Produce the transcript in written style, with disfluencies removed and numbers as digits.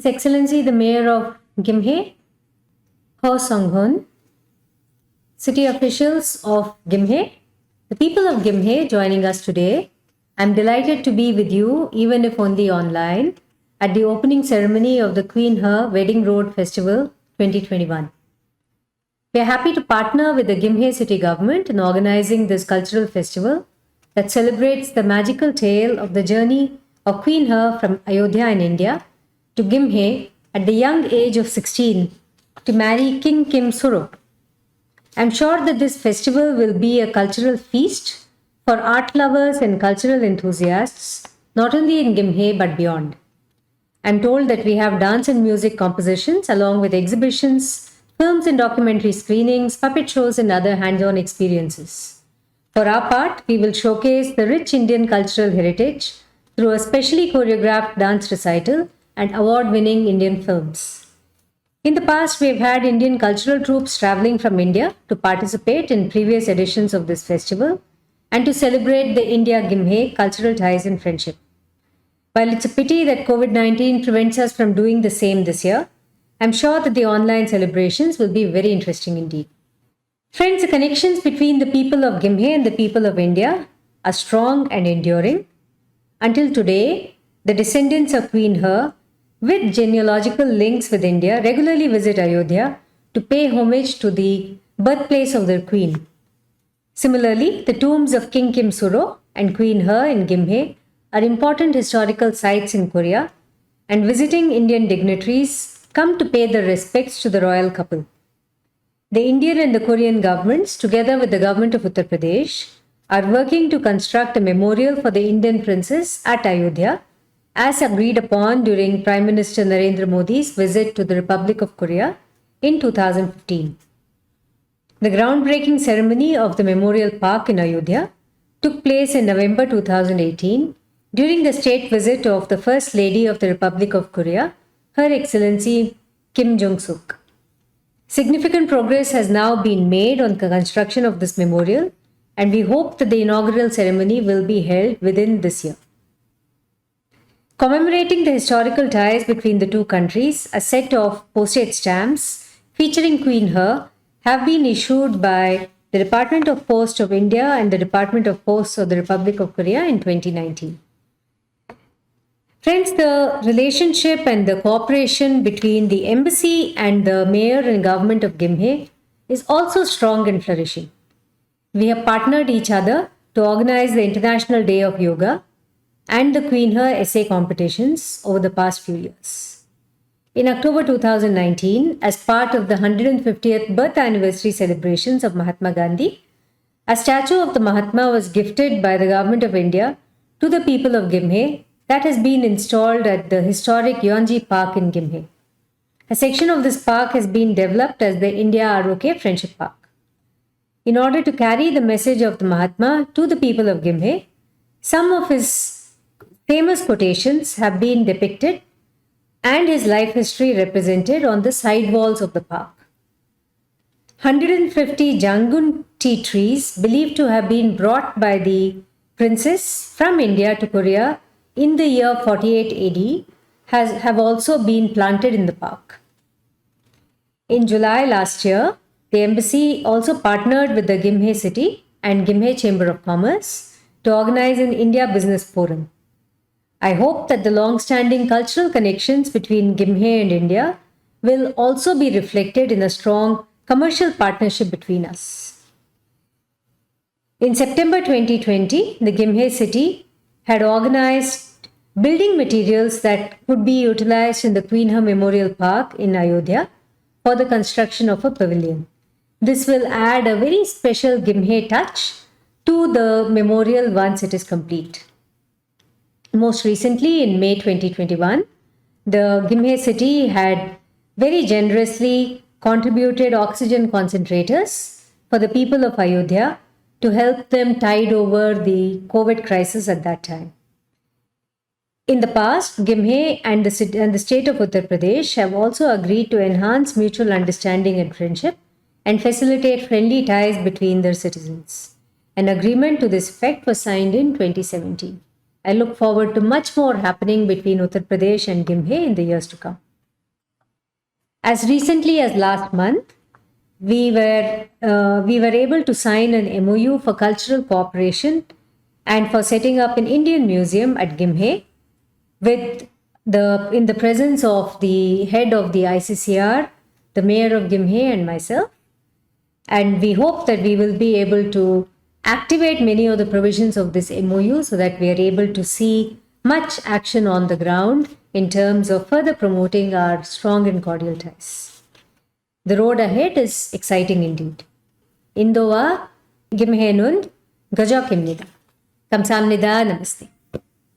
His Excellency the Mayor of Gimhae, Ho Song-hun, city officials of Gimhae, the people of Gimhae joining us today. I'm delighted to be with you, even if only online, at the opening ceremony of the Queen Her Wedding Road Festival 2021. We are happy to partner with the Gimhae city government in organizing this cultural festival that celebrates the magical tale of the journey of Queen Her from Ayodhya in India to Gimhae at the young age of 16 to marry King Kim Suro. I'm sure that this festival will be a cultural feast for art lovers and cultural enthusiasts, not only in Gimhae but beyond. I'm told that we have dance and music compositions along with exhibitions, films and documentary screenings, puppet shows and other hands-on experiences. For our part, we will showcase the rich Indian cultural heritage through a specially choreographed dance recital and award-winning Indian films. In the past, we have had Indian cultural troupes traveling from India to participate in previous editions of this festival and to celebrate the India-Gimhae cultural ties and friendship. While it's a pity that COVID-19 prevents us from doing the same this year, I'm sure that the online celebrations will be very interesting indeed. Friends, the connections between the people of Gimhae and the people of India are strong and enduring. Until today, the descendants of Queen Her, with genealogical links with India, regularly visit Ayodhya to pay homage to the birthplace of their queen. Similarly, the tombs of King Kim Suro and Queen Her in Gimhae are important historical sites in Korea, and visiting Indian dignitaries come to pay their respects to the royal couple. The Indian and the Korean governments, together with the government of Uttar Pradesh, are working to construct a memorial for the Indian princess at Ayodhya, as agreed upon during Prime Minister Narendra Modi's visit to the Republic of Korea in 2015. The groundbreaking ceremony of the Memorial Park in Ayodhya took place in November 2018 during the state visit of the First Lady of the Republic of Korea, Her Excellency Kim Jong-suk. Significant progress has now been made on the construction of this memorial, and we hope that the inaugural ceremony will be held within this year. Commemorating the historical ties between the two countries, a set of postage stamps featuring Queen Her have been issued by the Department of Post of India and the Department of Posts of the Republic of Korea in 2019. Friends, the relationship and the cooperation between the embassy and the mayor and government of Gimhae is also strong and flourishing. We have partnered each other to organize the International Day of Yoga and the Queen Her essay competitions over the past few years. In October 2019, as part of the 150th birth anniversary celebrations of Mahatma Gandhi, a statue of the Mahatma was gifted by the Government of India to the people of Gimhae that has been installed at the historic Yonji Park in Gimhae. A section of this park has been developed as the India ROK Friendship Park. In order to carry the message of the Mahatma to the people of Gimhae, some of his famous quotations have been depicted and his life history represented on the side walls of the park. 150 Jangun tea trees believed to have been brought by the princess from India to Korea in the year 48 AD have also been planted in the park. In July last year, the embassy also partnered with the Gimhae City and Gimhae Chamber of Commerce to organize an India Business Forum. I hope that the long-standing cultural connections between Gimhae and India will also be reflected in a strong commercial partnership between us. In September 2020, the Gimhae city had organized building materials that could be utilized in the Queen Her Memorial Park in Ayodhya for the construction of a pavilion. This will add a very special Gimhae touch to the memorial once it is complete. Most recently, in May 2021, the Gimhae city had very generously contributed oxygen concentrators for the people of Ayodhya to help them tide over the COVID crisis at that time. In the past, Gimhae and the state of Uttar Pradesh have also agreed to enhance mutual understanding and friendship and facilitate friendly ties between their citizens. An agreement to this effect was signed in 2017. I look forward to much more happening between Uttar Pradesh and Gimhae in the years to come. As recently as last month, we were able to sign an MOU for cultural cooperation and for setting up an Indian museum at Gimhe with in the presence of the head of the ICCR, the mayor of Gimhe, and myself. And we hope that we will be able to activate many of the provisions of this MOU so that we are able to see much action on the ground in terms of further promoting our strong and cordial ties. The road ahead is exciting indeed. Indoa Gimhe Nund Gajokimnida. Kamsamnida Namaste.